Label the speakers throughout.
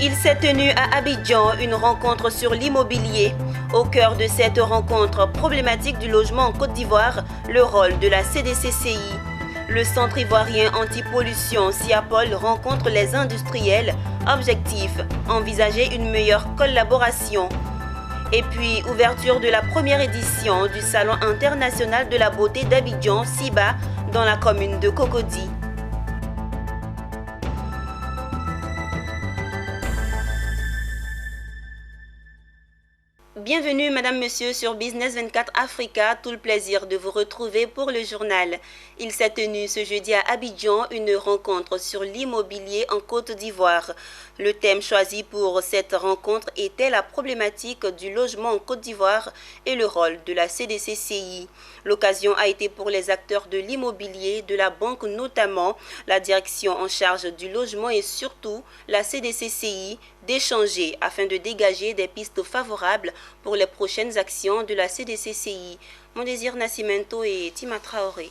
Speaker 1: Il s'est tenu à Abidjan une rencontre sur l'immobilier. Au cœur de cette rencontre problématique du logement en Côte d'Ivoire, le rôle de la CDCCI. Le Centre ivoirien anti-pollution Siapol rencontre les industriels. Objectif, envisager une meilleure collaboration. Et puis, ouverture de la première édition du Salon international de la beauté d'Abidjan, SIBA, dans la commune de Cocody. Bienvenue Madame, Monsieur sur Business 24 Africa, tout le plaisir de vous retrouver pour le journal. Il s'est tenu ce jeudi à Abidjan une rencontre sur l'immobilier en Côte d'Ivoire. Le thème choisi pour cette rencontre était la problématique du logement en Côte d'Ivoire et le rôle de la CDCCI. L'occasion a été pour les acteurs de l'immobilier, de la banque notamment, la direction en charge du logement et surtout la CDCCI d'échanger afin de dégager des pistes favorables pour les prochaines actions de la CDCCI. Mondésir Nascimento et Tima Traoré.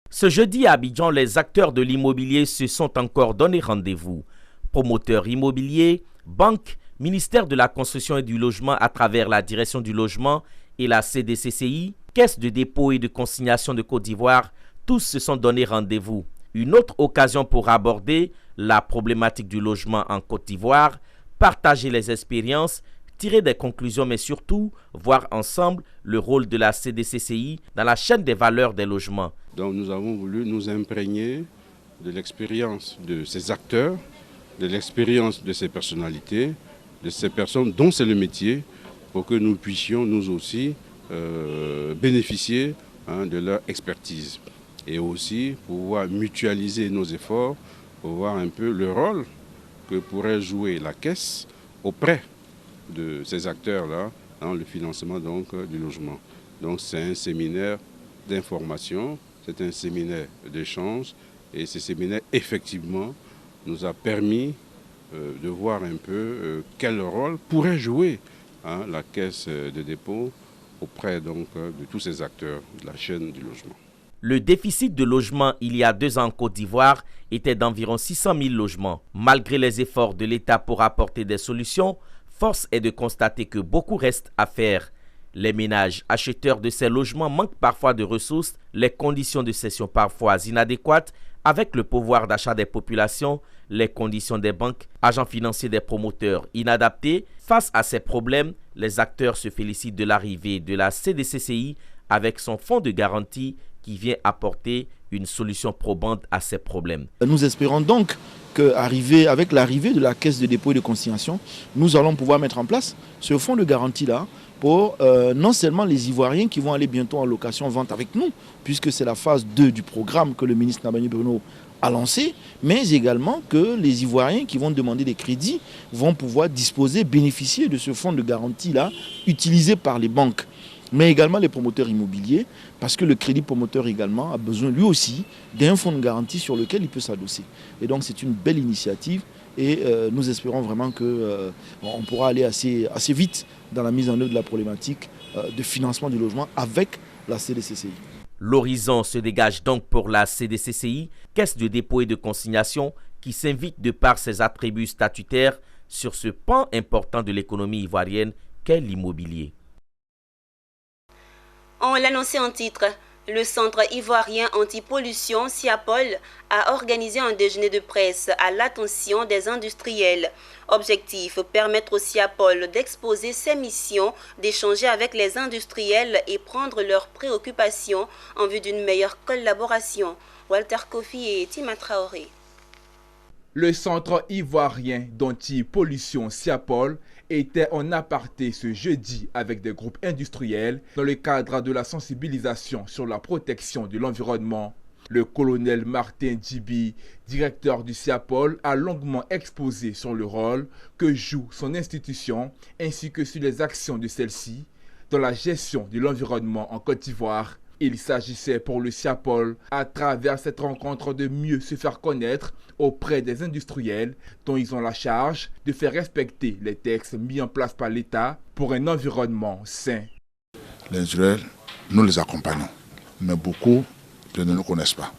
Speaker 2: Ce jeudi à Abidjan, les acteurs de l'immobilier se sont encore donné rendez-vous. Promoteurs immobiliers, banques, ministère de la construction et du logement à travers la direction du logement et la CDCCI, Caisse de dépôt et de consignation de Côte d'Ivoire, tous se sont donné rendez-vous. Une autre occasion pour aborder la problématique du logement en Côte d'Ivoire, partager les expériences, tirer des conclusions, mais surtout voir ensemble le rôle de la CDCCI dans la chaîne des valeurs des logements.
Speaker 3: Donc nous avons voulu nous imprégner de l'expérience de ces acteurs, de l'expérience de ces personnalités, de ces personnes dont c'est le métier, pour que nous puissions nous aussi bénéficier de leur expertise. Et aussi pouvoir mutualiser nos efforts pour voir un peu le rôle que pourrait jouer la Caisse auprès de ces acteurs-là dans le financement donc, du logement. Donc c'est un séminaire d'information, c'est un séminaire d'échange et ce séminaire effectivement nous a permis de voir un peu quel rôle pourrait jouer la Caisse de dépôt auprès donc, de tous ces acteurs de la chaîne du logement.
Speaker 2: Le déficit de logement il y a 2 ans en Côte d'Ivoire était d'environ 600 000 logements. Malgré les efforts de l'État pour apporter des solutions, force est de constater que beaucoup reste à faire. Les ménages acheteurs de ces logements manquent parfois de ressources, les conditions de cession parfois inadéquates, avec le pouvoir d'achat des populations, les conditions des banques, agents financiers des promoteurs inadaptés. Face à ces problèmes, les acteurs se félicitent de l'arrivée de la CDCCI avec son fonds de garantie qui vient apporter une solution probante à ces problèmes.
Speaker 4: Nous espérons donc qu'avec l'arrivée de la Caisse de dépôt et de consignation, nous allons pouvoir mettre en place ce fonds de garantie-là pour non seulement les Ivoiriens qui vont aller bientôt en location-vente avec nous, puisque c'est la phase 2 du programme que le ministre Nabani Bruno a lancé, mais également que les Ivoiriens qui vont demander des crédits vont pouvoir bénéficier de ce fonds de garantie-là utilisé par les banques, mais également les promoteurs immobiliers, parce que le crédit promoteur également a besoin lui aussi d'un fonds de garantie sur lequel il peut s'adosser. Et donc c'est une belle initiative et nous espérons vraiment qu'on pourra aller assez vite dans la mise en œuvre de la problématique de financement du logement avec la CDCCI.
Speaker 2: L'horizon se dégage donc pour la CDCCI, Caisse de dépôt et de consignation, qui s'invite de par ses attributs statutaires sur ce pan important de l'économie ivoirienne qu'est l'immobilier.
Speaker 1: On l'annonçait en titre, le Centre ivoirien anti-pollution Siapol a organisé un déjeuner de presse à l'attention des industriels. Objectif, permettre au Siapol d'exposer ses missions, d'échanger avec les industriels et prendre leurs préoccupations en vue d'une meilleure collaboration. Walter Kofi et Tima Traoré.
Speaker 5: Le Centre ivoirien d'anti-pollution Siapol était en aparté ce jeudi avec des groupes industriels dans le cadre de la sensibilisation sur la protection de l'environnement. Le colonel Martin Djibi, directeur du Siapol, a longuement exposé sur le rôle que joue son institution ainsi que sur les actions de celle-ci dans la gestion de l'environnement en Côte d'Ivoire. Il s'agissait pour le Siapol, à travers cette rencontre, de mieux se faire connaître auprès des industriels dont ils ont la charge de faire respecter les textes mis en place par l'État pour un environnement sain.
Speaker 6: Les industriels, nous les accompagnons, mais beaucoup ne nous connaissent pas,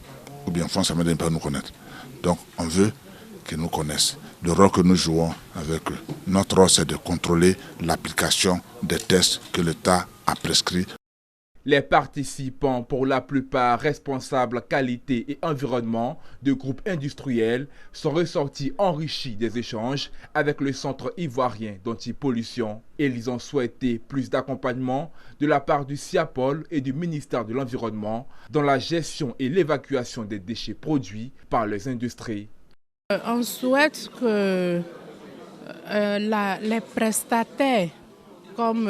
Speaker 6: ou bien font semblant de ne pas nous connaître. Donc on veut qui nous connaissent. Le rôle que nous jouons avec eux, notre rôle c'est de contrôler l'application des tests que l'État a prescrits.
Speaker 5: Les participants, pour la plupart responsables qualité et environnement de groupes industriels, sont ressortis enrichis des échanges avec le Centre ivoirien d'antipollution. Et ils ont souhaité plus d'accompagnement de la part du SIAPOL et du ministère de l'Environnement dans la gestion et l'évacuation des déchets produits par les industries.
Speaker 7: On souhaite que les prestataires, comme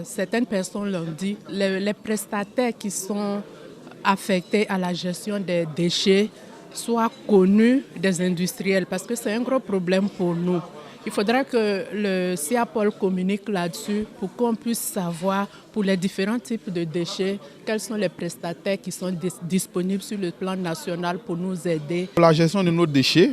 Speaker 7: certaines personnes l'ont dit, les prestataires qui sont affectés à la gestion des déchets soient connus des industriels parce que c'est un gros problème pour nous. Il faudra que le SIAPOL communique là-dessus pour qu'on puisse savoir pour les différents types de déchets quels sont les prestataires qui sont disponibles sur le plan national pour nous aider.
Speaker 8: Pour la gestion de nos déchets,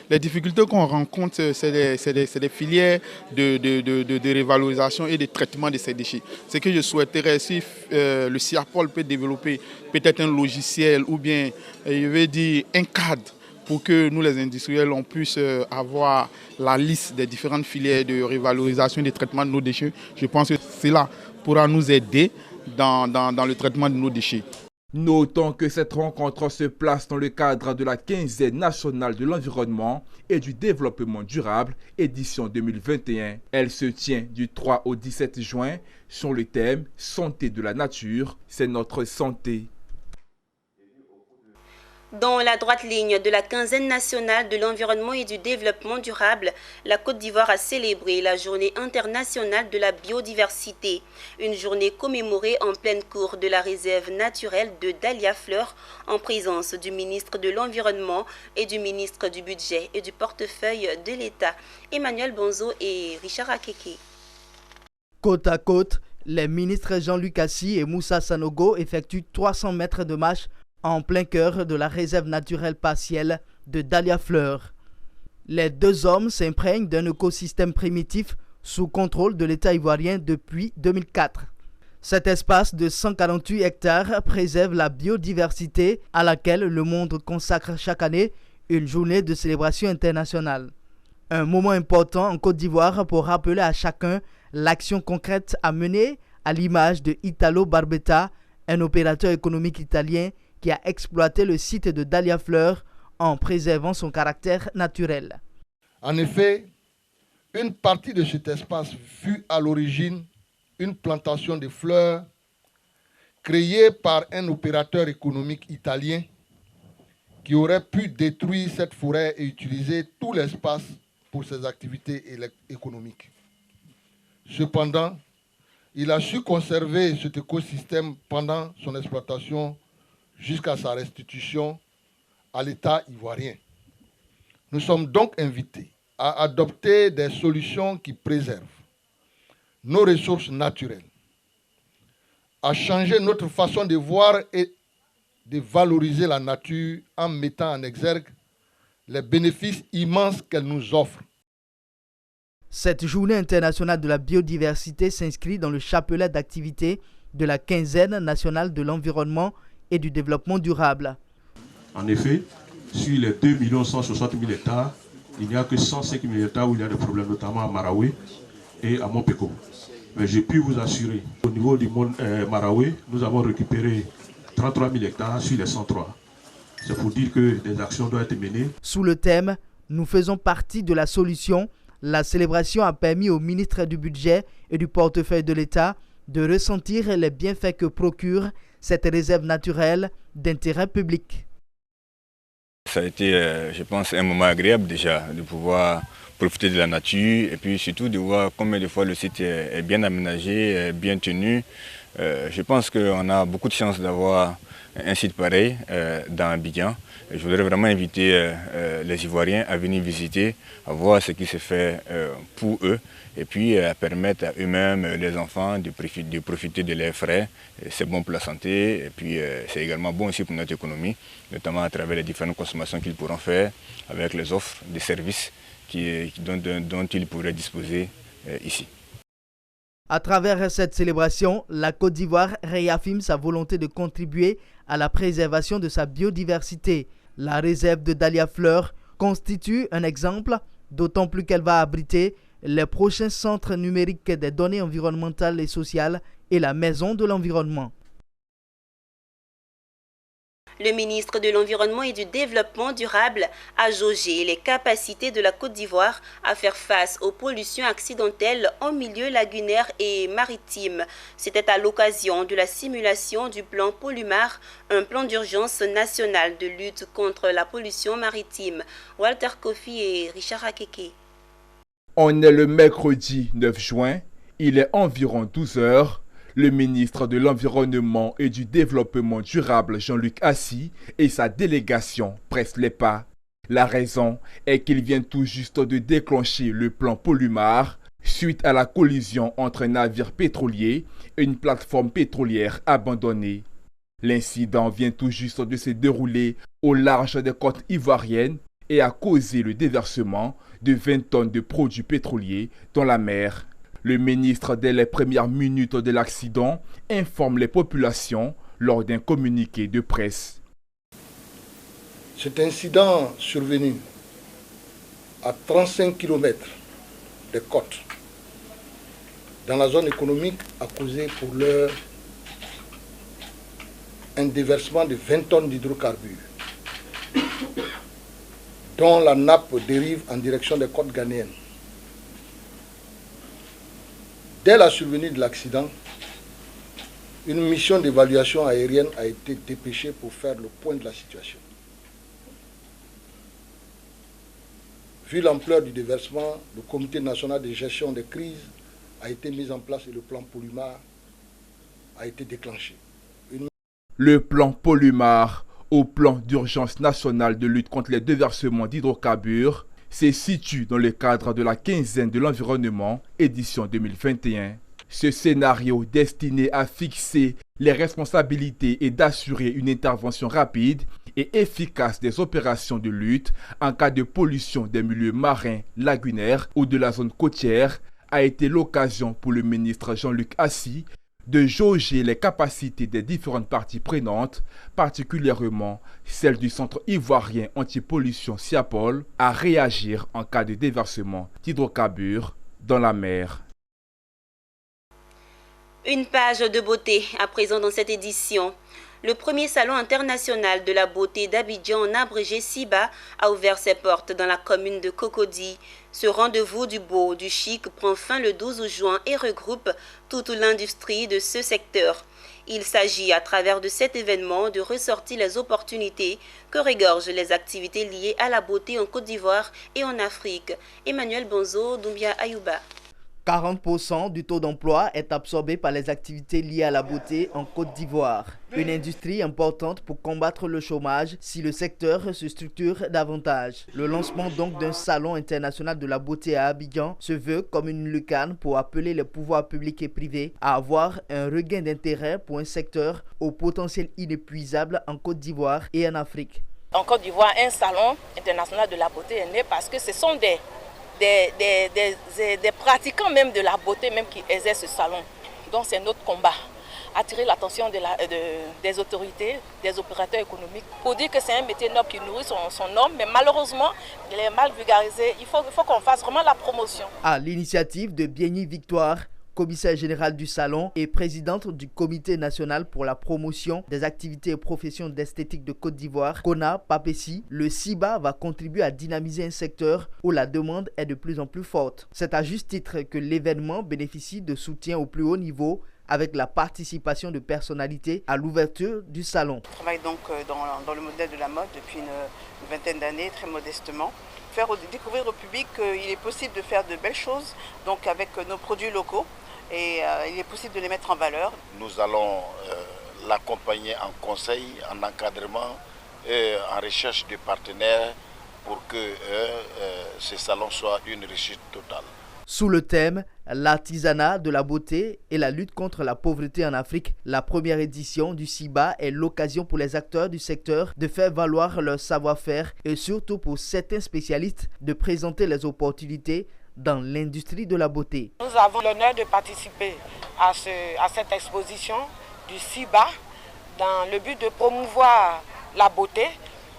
Speaker 8: les difficultés qu'on rencontre, c'est des filières de révalorisation et de traitement de ces déchets. Ce que je souhaiterais, si le SIAPOL peut développer peut-être un logiciel ou bien, je vais dire, un cadre pour que nous, les industriels, on puisse avoir la liste des différentes filières de révalorisation et de traitement de nos déchets. Je pense que cela pourra nous aider dans le traitement de nos déchets.
Speaker 5: Notons que cette rencontre se place dans le cadre de la quinzaine nationale de l'environnement et du développement durable, édition 2021. Elle se tient du 3 au 17 juin sur le thème « Santé de la nature, c'est notre santé ».
Speaker 1: Dans la droite ligne de la quinzaine nationale de l'environnement et du développement durable, la Côte d'Ivoire a célébré la journée internationale de la biodiversité. Une journée commémorée en pleine cour de la réserve naturelle de Dahlia Fleur en présence du ministre de l'Environnement et du ministre du Budget et du portefeuille de l'État, Emmanuel Bonzo et Richard Akeke.
Speaker 9: Côte à côte, les ministres Jean-Luc Assi et Moussa Sanogo effectuent 300 mètres de marche en plein cœur de la réserve naturelle partielle de Dahlia Fleur. Les deux hommes s'imprègnent d'un écosystème primitif sous contrôle de l'État ivoirien depuis 2004. Cet espace de 148 hectares préserve la biodiversité à laquelle le monde consacre chaque année une journée de célébration internationale. Un moment important en Côte d'Ivoire pour rappeler à chacun l'action concrète à mener à l'image de Italo Barbetta, un opérateur économique italien qui a exploité le site de Dahlia Fleur en préservant son caractère naturel.
Speaker 10: En effet, une partie de cet espace fut à l'origine une plantation de fleurs créée par un opérateur économique italien qui aurait pu détruire cette forêt et utiliser tout l'espace pour ses activités économiques. Cependant, il a su conserver cet écosystème pendant son exploitation jusqu'à sa restitution à l'État ivoirien. Nous sommes donc invités à adopter des solutions qui préservent nos ressources naturelles, à changer notre façon de voir et de valoriser la nature en mettant en exergue les bénéfices immenses qu'elle nous offre.
Speaker 9: Cette journée internationale de la biodiversité s'inscrit dans le chapelet d'activités de la quinzaine nationale de l'environnement et du développement durable.
Speaker 11: En effet, sur les 2 160 000 hectares, il n'y a que 105 000 hectares où il y a des problèmes, notamment à Maraoué et à Montpeko. Mais j'ai pu vous assurer, au niveau du monde Maraoué, nous avons récupéré 33 000 hectares sur les 103. C'est pour dire que des actions doivent être menées.
Speaker 9: Sous le thème « Nous faisons partie de la solution », la célébration a permis au ministre du Budget et du portefeuille de l'État de ressentir les bienfaits que procure cette réserve naturelle d'intérêt public.
Speaker 12: Ça a été, je pense, un moment agréable déjà de pouvoir profiter de la nature et puis surtout de voir combien de fois le site est bien aménagé, bien tenu. Je pense qu'on a beaucoup de chance d'avoir un site pareil dans Abidjan. Je voudrais vraiment inviter les Ivoiriens à venir visiter, à voir ce qui se fait pour eux et puis à permettre à eux-mêmes, les enfants, de profiter de leurs frais. C'est bon pour la santé et puis c'est également bon aussi pour notre économie, notamment à travers les différentes consommations qu'ils pourront faire avec les offres de services dont ils pourraient disposer ici.
Speaker 9: À travers cette célébration, la Côte d'Ivoire réaffirme sa volonté de contribuer à la préservation de sa biodiversité. La réserve de Dahlia Fleur constitue un exemple, d'autant plus qu'elle va abriter les prochains centres numériques des données environnementales et sociales et la Maison de l'Environnement.
Speaker 1: Le ministre de l'Environnement et du Développement durable a jaugé les capacités de la Côte d'Ivoire à faire face aux pollutions accidentelles en milieu lagunaire et maritime. C'était à l'occasion de la simulation du plan Polumar, un plan d'urgence national de lutte contre la pollution maritime. Walter Kofi et Richard Akeke.
Speaker 5: On est le mercredi 9 juin, il est environ 12 heures. Le ministre de l'Environnement et du Développement durable, Jean-Luc Assy, et sa délégation pressent les pas. La raison est qu'il vient tout juste de déclencher le plan Polumar suite à la collision entre un navire pétrolier et une plateforme pétrolière abandonnée. L'incident vient tout juste de se dérouler au large des côtes ivoiriennes et a causé le déversement de 20 tonnes de produits pétroliers dans la mer. Le ministre, dès les premières minutes de l'accident, informe les populations lors d'un communiqué de presse.
Speaker 10: Cet incident survenu à 35 km des côtes dans la zone économique a causé pour l'heure un déversement de 20 tonnes d'hydrocarbures dont la nappe dérive en direction des côtes ghanéennes. Dès la survenue de l'accident, une mission d'évaluation aérienne a été dépêchée pour faire le point de la situation. Vu l'ampleur du déversement, le Comité national de gestion des crises a été mis en place et le plan Polumar a été déclenché.
Speaker 5: Le plan Polumar, au plan d'urgence national de lutte contre les déversements d'hydrocarbures, se situe dans le cadre de la quinzaine de l'environnement, édition 2021. Ce scénario destiné à fixer les responsabilités et d'assurer une intervention rapide et efficace des opérations de lutte en cas de pollution des milieux marins, lagunaires ou de la zone côtière a été l'occasion pour le ministre Jean-Luc Assy de jauger les capacités des différentes parties prenantes, particulièrement celle du Centre ivoirien anti-pollution SIAPOL, à réagir en cas de déversement d'hydrocarbures dans la mer.
Speaker 1: Une page de beauté à présent dans cette édition. Le premier salon international de la beauté d'Abidjan en abrégé SIBA a ouvert ses portes dans la commune de Cocody. Ce rendez-vous du beau, du chic prend fin le 12 juin et regroupe toute l'industrie de ce secteur. Il s'agit à travers de cet événement de ressortir les opportunités que regorgent les activités liées à la beauté en Côte d'Ivoire et en Afrique. Emmanuel Bonzo, Doumbia Ayouba.
Speaker 9: 40% du taux d'emploi est absorbé par les activités liées à la beauté en Côte d'Ivoire. Une industrie importante pour combattre le chômage si le secteur se structure davantage. Le lancement donc d'un salon international de la beauté à Abidjan se veut comme une lucarne pour appeler les pouvoirs publics et privés à avoir un regain d'intérêt pour un secteur au potentiel inépuisable en Côte d'Ivoire et en Afrique.
Speaker 13: En Côte d'Ivoire, un salon international de la beauté est né parce que ce sont des pratiquants même de la beauté même qui exercent ce salon. Donc c'est notre combat, attirer l'attention des autorités, des opérateurs économiques pour dire que c'est un métier noble qui nourrit son homme, mais malheureusement il est mal vulgarisé. Il faut qu'on fasse vraiment la promotion.
Speaker 9: À l'initiative de Bienni Victoire, commissaire général du salon et présidente du Comité national pour la promotion des activités et professions d'esthétique de Côte d'Ivoire, Kona Papessi, le SIBA va contribuer à dynamiser un secteur où la demande est de plus en plus forte. C'est à juste titre que l'événement bénéficie de soutien au plus haut niveau avec la participation de personnalités à l'ouverture du salon.
Speaker 14: Je travaille donc dans le modèle de la mode depuis une vingtaine d'années, très modestement. Faire découvrir au public qu'il est possible de faire de belles choses donc avec nos produits locaux. Et il est possible de les mettre en valeur.
Speaker 15: Nous allons l'accompagner en conseil, en encadrement et en recherche de partenaires pour que ce salon soit une réussite totale.
Speaker 9: Sous le thème « L'artisanat de la beauté et la lutte contre la pauvreté en Afrique », la première édition du SIBA est l'occasion pour les acteurs du secteur de faire valoir leur savoir-faire et surtout pour certains spécialistes de présenter les opportunités dans l'industrie de la beauté.
Speaker 16: Nous avons l'honneur de participer à cette exposition du SIBA dans le but de promouvoir la beauté,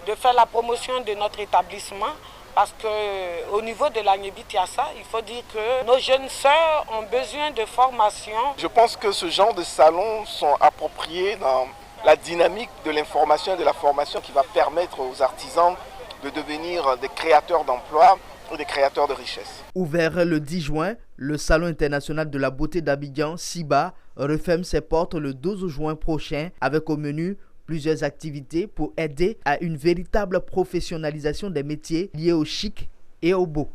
Speaker 16: de faire la promotion de notre établissement. Parce qu'au niveau de la Niébitiassa, il faut dire que nos jeunes sœurs ont besoin de formation.
Speaker 17: Je pense que ce genre de salons sont appropriés dans la dynamique de l'information et de la formation qui va permettre aux artisans de devenir des créateurs d'emplois ou des créateurs de richesses.
Speaker 9: Ouvert le 10 juin, le Salon international de la beauté d'Abidjan, SIBA, referme ses portes le 12 juin prochain avec au menu plusieurs activités pour aider à une véritable professionnalisation des métiers liés au chic et au beau.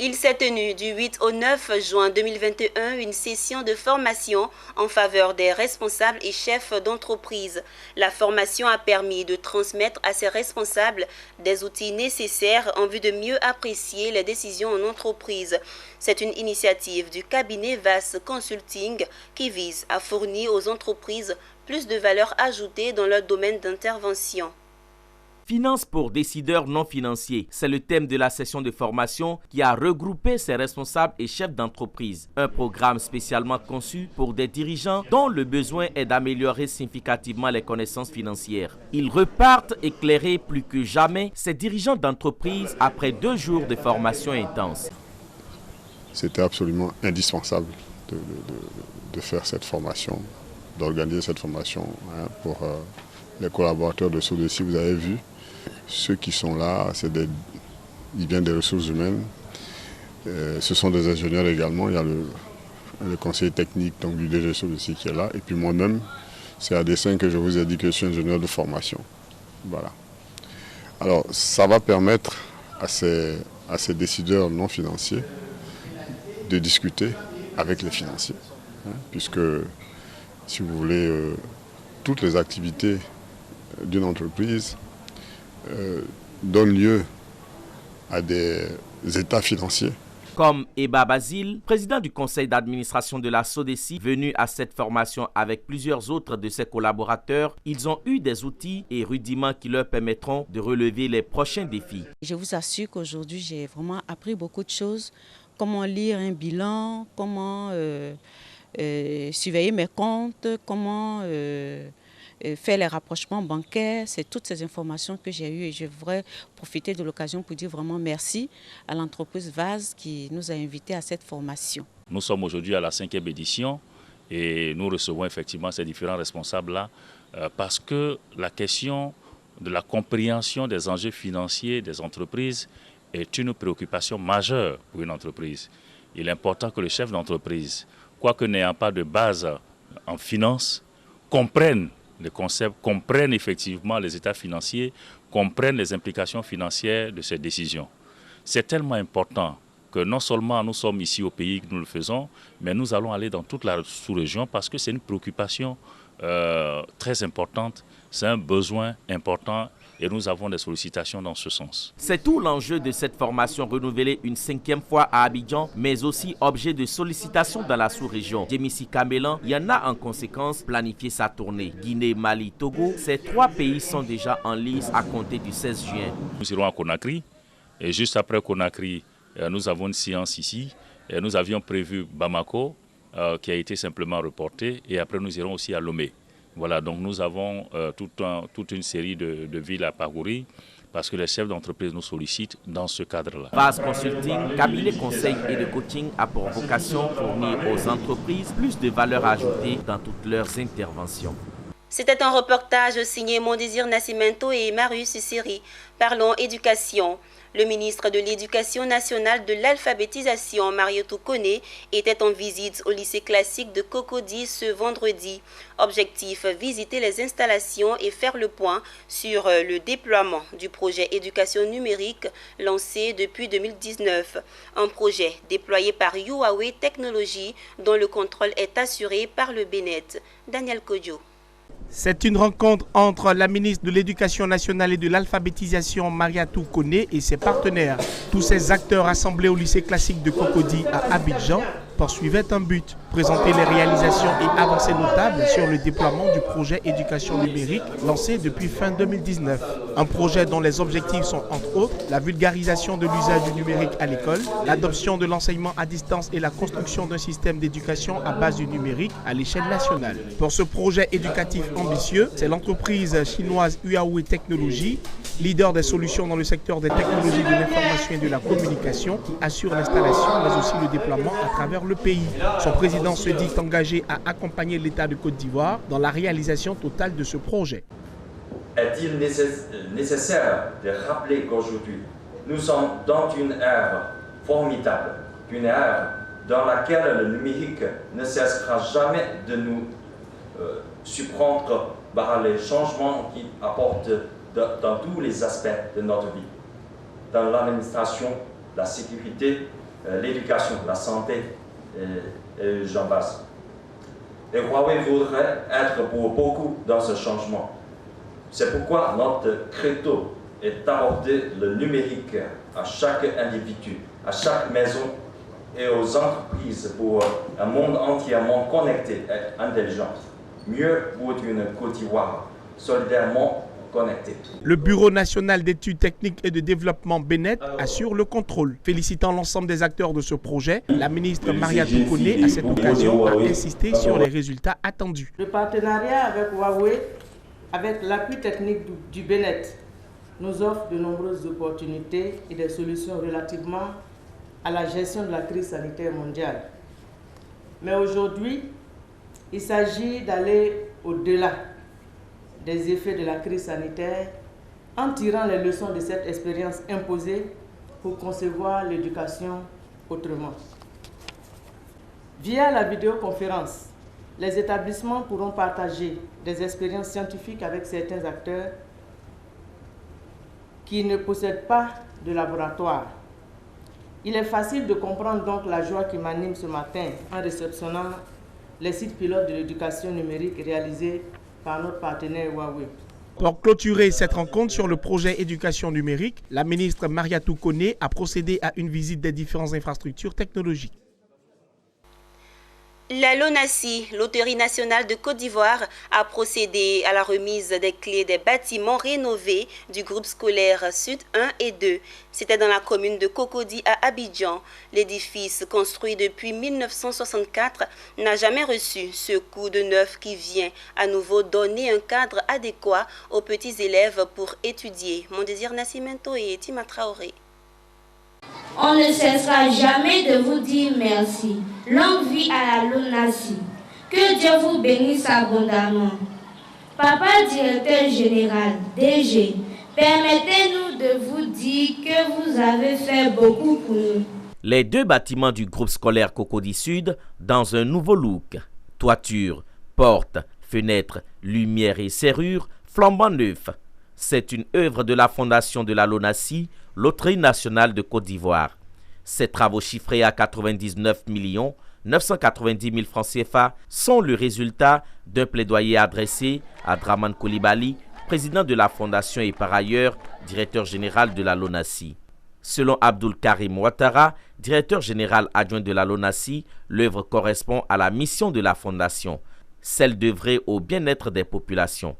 Speaker 1: Il s'est tenu du 8 au 9 juin 2021 une session de formation en faveur des responsables et chefs d'entreprise. La formation a permis de transmettre à ces responsables des outils nécessaires en vue de mieux apprécier les décisions en entreprise. C'est une initiative du cabinet VAS Consulting qui vise à fournir aux entreprises plus de valeur ajoutée dans leur domaine d'intervention.
Speaker 2: Finances pour décideurs non financiers, c'est le thème de la session de formation qui a regroupé ces responsables et chefs d'entreprise. Un programme spécialement conçu pour des dirigeants dont le besoin est d'améliorer significativement les connaissances financières. Ils repartent éclairés plus que jamais ces dirigeants d'entreprise après 2 jours de formation intense.
Speaker 18: C'était absolument indispensable de faire cette formation, d'organiser cette formation pour les collaborateurs de SODECI. Vous avez vu, ceux qui sont là, ils viennent des ressources humaines. Ce sont des ingénieurs également. Il y a le conseiller technique donc, du DG SODECI qui est là. Et puis moi-même, c'est à dessein que je vous ai dit que je suis ingénieur de formation. Voilà. Alors, ça va permettre à ces décideurs non financiers de discuter avec les financiers. Puisque, si vous voulez, toutes les activités d'une entreprise donnent lieu à des états financiers.
Speaker 2: Comme Eba Basile, président du conseil d'administration de la SODECI, venu à cette formation avec plusieurs autres de ses collaborateurs, ils ont eu des outils et rudiments qui leur permettront de relever les prochains défis.
Speaker 19: Je vous assure qu'aujourd'hui, j'ai vraiment appris beaucoup de choses. Comment lire un bilan, comment surveiller mes comptes, comment faire les rapprochements bancaires. C'est toutes ces informations que j'ai eues et je voudrais profiter de l'occasion pour dire vraiment merci à l'entreprise VAS qui nous a invités à cette formation.
Speaker 20: Nous sommes aujourd'hui à la 5e édition et nous recevons effectivement ces différents responsables-là parce que la question de la compréhension des enjeux financiers des entreprises est une préoccupation majeure pour une entreprise. Il est important que le chef d'entreprise, quoique n'ayant pas de base en finance, comprenne les concepts, comprenne effectivement les états financiers, comprenne les implications financières de ces décisions. C'est tellement important que non seulement nous sommes ici au pays que nous le faisons, mais nous allons aller dans toute la sous-région parce que c'est une préoccupation très importante, c'est un besoin important et nous avons des sollicitations dans ce sens.
Speaker 2: C'est tout l'enjeu de cette formation renouvelée une 5e fois à Abidjan, mais aussi objet de sollicitation dans la sous-région. Djemisi Kamelan y en a en conséquence planifié sa tournée. Guinée, Mali, Togo, ces 3 pays sont déjà en lice à compter du 16 juin.
Speaker 20: Nous irons à Conakry et juste après Conakry, nous avons une séance ici. Et nous avions prévu Bamako qui a été simplement reporté et après nous irons aussi à Lomé. Voilà, donc nous avons toute une série de villes à parcourir parce que les chefs d'entreprise nous sollicitent dans ce cadre-là.
Speaker 2: VAS Consulting, cabinet conseil et de coaching a pour vocation de fournir aux entreprises plus de valeur ajoutée dans toutes leurs interventions.
Speaker 1: C'était un reportage signé Mondésir Nascimento et Marius Siri. Parlons éducation. Le ministre de l'Éducation nationale de l'alphabétisation, Marietou Koné, était en visite au lycée classique de Cocody ce vendredi. Objectif, visiter les installations et faire le point sur le déploiement du projet éducation numérique lancé depuis 2019. Un projet déployé par Huawei Technologies dont le contrôle est assuré par le BNET. Daniel Kodjo.
Speaker 21: C'est une rencontre entre la ministre de l'Éducation nationale et de l'alphabétisation, Marietou Koné, et ses partenaires. Tous ces acteurs assemblés au lycée classique de Cocody à Abidjan poursuivaient un but, présenter les réalisations et avancées notables sur le déploiement du projet éducation numérique lancé depuis fin 2019. Un projet dont les objectifs sont entre autres la vulgarisation de l'usage du numérique à l'école, l'adoption de l'enseignement à distance et la construction d'un système d'éducation à base du numérique à l'échelle nationale. Pour ce projet éducatif ambitieux, c'est l'entreprise chinoise Huawei Technologies, leader des solutions dans le secteur des technologies de l'information et de la communication, qui assure l'installation mais aussi le déploiement à travers le pays. Son président se dit engagé à accompagner l'État de Côte d'Ivoire dans la réalisation totale de ce projet.
Speaker 3: Est-il nécessaire de rappeler qu'aujourd'hui, nous sommes dans une ère formidable, une ère dans laquelle le numérique ne cessera jamais de nous surprendre par les changements qu'il apporte dans tous les aspects de notre vie, dans l'administration, la sécurité, l'éducation, la santé, et j'en passe. Et Huawei voudrait être pour beaucoup dans ce changement. C'est pourquoi notre credo est d'apporter le numérique à chaque individu, à chaque maison et aux entreprises pour un monde entièrement connecté et intelligent. Mieux pour une Côte d'Ivoire solidairement connectée.
Speaker 21: Le Bureau national d'études techniques et de développement BNET assure le contrôle. Félicitant l'ensemble des acteurs de ce projet, la ministre Mariatou Koné, à cette occasion, a insisté sur les résultats attendus.
Speaker 22: Le partenariat avec Huawei, avec l'appui technique du BNET, nous offre de nombreuses opportunités et des solutions relativement à la gestion de la crise sanitaire mondiale. Mais aujourd'hui, il s'agit d'aller au-delà des effets de la crise sanitaire en tirant les leçons de cette expérience imposée pour concevoir l'éducation autrement. Via la vidéoconférence, les établissements pourront partager des expériences scientifiques avec certains acteurs qui ne possèdent pas de laboratoire. Il est facile de comprendre donc la joie qui m'anime ce matin en réceptionnant les sites pilotes de l'éducation numérique réalisés par notre partenaire Huawei.
Speaker 21: Pour clôturer cette rencontre sur le projet éducation numérique, la ministre Mariatou Koné a procédé à une visite des différentes infrastructures technologiques.
Speaker 1: La LONASI, Loterie nationale de Côte d'Ivoire, a procédé à la remise des clés des bâtiments rénovés du groupe scolaire Sud 1 et 2. C'était dans la commune de Cocody à Abidjan. L'édifice, construit depuis 1964, n'a jamais reçu ce coup de neuf qui vient à nouveau donner un cadre adéquat aux petits élèves pour étudier. Mon désir Nascimento et Tima Traoré.
Speaker 23: On ne cessera jamais de vous dire merci. Longue vie à la LONASI. Que Dieu vous bénisse abondamment. Papa directeur général, DG, permettez-nous de vous dire que vous avez fait beaucoup pour nous.
Speaker 2: Les deux bâtiments du groupe scolaire Cocody Sud dans un nouveau look. Toiture, portes, fenêtres, lumière et serrures flambant neufs. C'est une œuvre de la fondation de la LONASI, Loterie nationale de Côte d'Ivoire. Ces travaux chiffrés à 99 990 000 francs CFA sont le résultat d'un plaidoyer adressé à Draman Coulibaly, président de la fondation et par ailleurs directeur général de la LONASI. Selon Abdul Karim Ouattara, directeur général adjoint de la LONASI, l'œuvre correspond à la mission de la fondation, celle d'œuvrer au bien-être des populations.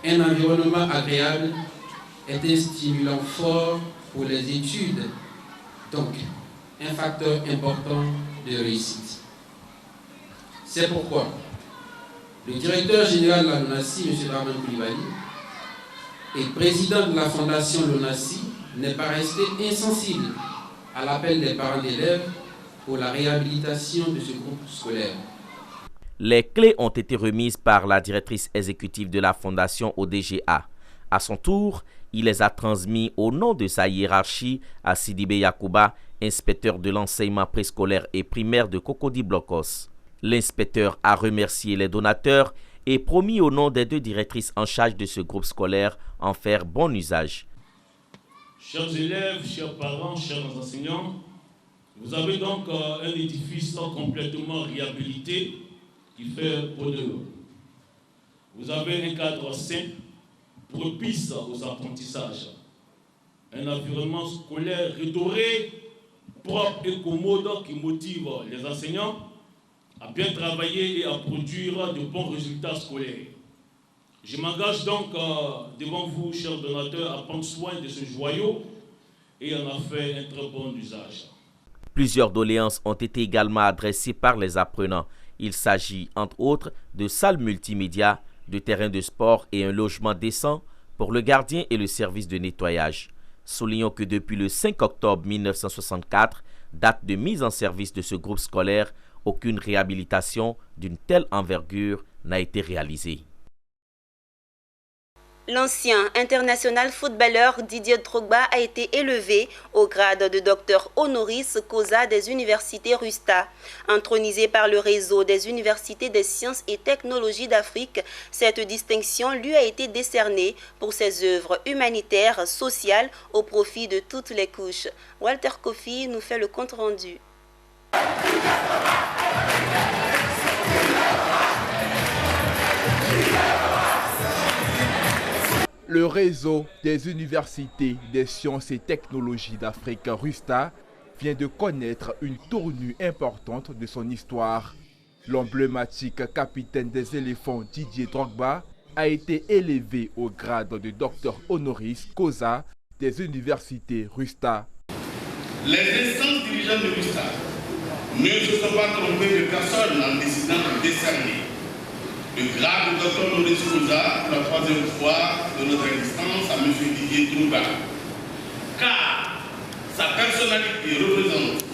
Speaker 24: Un environnement agréable est un stimulant fort pour les études, donc un facteur important de réussite. C'est pourquoi le directeur général de la LONASI, M. Draman Coulibaly, et président de la fondation LONASI, n'est pas resté insensible à l'appel des parents d'élèves pour la réhabilitation de ce groupe scolaire.
Speaker 2: Les clés ont été remises par la directrice exécutive de la fondation au DGA. À son tour, il les a transmis au nom de sa hiérarchie à Sidibé Yacouba, inspecteur de l'enseignement préscolaire et primaire de Cocody Blocos. L'inspecteur a remercié les donateurs et promis au nom des deux directrices en charge de ce groupe scolaire en faire bon usage.
Speaker 25: Chers élèves, chers parents, chers enseignants, vous avez donc un édifice complètement réhabilité qui fait honneur. Vous avez un cadre sain, propice aux apprentissages, un environnement scolaire redoré, propre et commode qui motive les enseignants à bien travailler et à produire de bons résultats scolaires. Je m'engage donc devant vous, chers donateurs, à prendre soin de ce joyau et en faire un très bon usage.
Speaker 2: Plusieurs doléances ont été également adressées par les apprenants. Il s'agit, entre autres, de salles multimédia, de terrains de sport et un logement décent pour le gardien et le service de nettoyage. Soulignons que depuis le 5 octobre 1964, date de mise en service de ce groupe scolaire, aucune réhabilitation d'une telle envergure n'a été réalisée.
Speaker 1: L'ancien international footballeur Didier Drogba a été élevé au grade de docteur honoris causa des universités Rusta. Intronisé par le réseau des universités des sciences et technologies d'Afrique, cette distinction lui a été décernée pour ses œuvres humanitaires, sociales, au profit de toutes les couches. Walter Kofi nous fait le compte-rendu.
Speaker 5: Le réseau des universités des sciences et technologies d'Afrique, Rusta, vient de connaître une tournure importante de son histoire. L'emblématique capitaine des éléphants Didier Drogba a été élevé au grade de docteur honoris causa des universités Rusta.
Speaker 4: Les instances dirigeantes de Rusta ne se sont pas trompées de personne en décidant de décerner le grade de docteur honoris causa pour la troisième fois de notre existence à M. Didier Drogba, car sa personnalité représente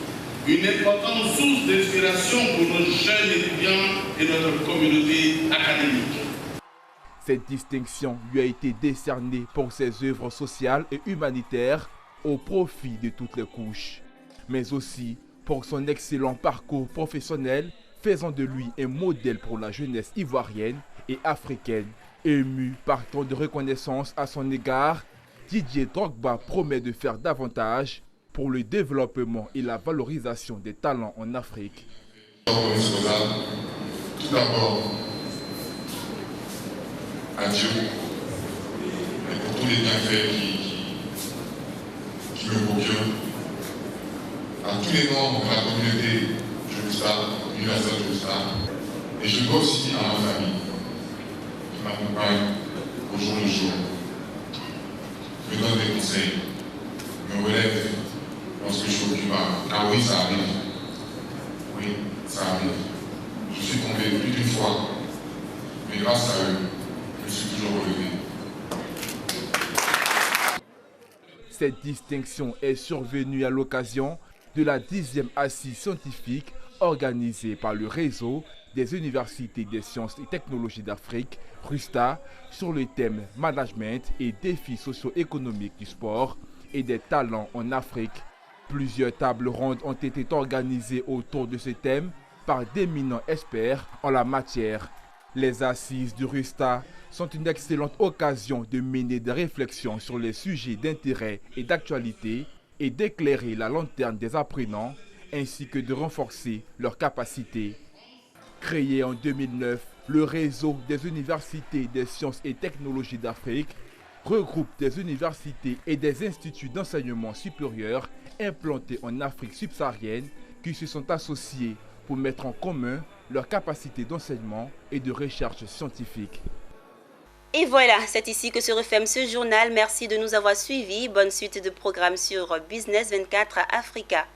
Speaker 4: une importante source d'inspiration pour nos jeunes étudiants et notre communauté académique.
Speaker 5: Cette distinction lui a été décernée pour ses œuvres sociales et humanitaires au profit de toutes les couches, mais aussi pour son excellent parcours professionnel, faisant de lui un modèle pour la jeunesse ivoirienne et africaine. Ému par tant de reconnaissance à son égard, Didier Drogba promet de faire davantage pour le développement et la valorisation des talents en Afrique.
Speaker 6: Tout d'abord, à Dieu et pour tous les bienfaits qui me procurent, à tous les membres de la communauté Justa, universelle Justa, et je dois aussi à ma famille qui m'accompagne au jour le jour, me donne des conseils, me relève lorsque je suis occupé. Car oui, ça arrive. Oui, ça arrive. Je suis tombé plus d'une fois, mais grâce à eux, je suis toujours relevé.
Speaker 5: Cette distinction est survenue à l'occasion de la 10e assise scientifique organisée par le réseau des universités des sciences et technologies d'Afrique, Rusta, sur le thème Management et défis socio-économiques du sport et des talents en Afrique. Plusieurs tables rondes ont été organisées autour de ce thème par d'éminents experts en la matière. Les assises du Rusta sont une excellente occasion de mener des réflexions sur les sujets d'intérêt et d'actualité et d'éclairer la lanterne des apprenants ainsi que de renforcer leurs capacités. Créé en 2009, le réseau des universités des sciences et technologies d'Afrique regroupe des universités et des instituts d'enseignement supérieur implantés en Afrique subsaharienne qui se sont associés pour mettre en commun leurs capacités d'enseignement et de recherche scientifique.
Speaker 1: Et voilà, c'est ici que se referme ce journal. Merci de nous avoir suivis. Bonne suite de programmes sur Business 24 Africa.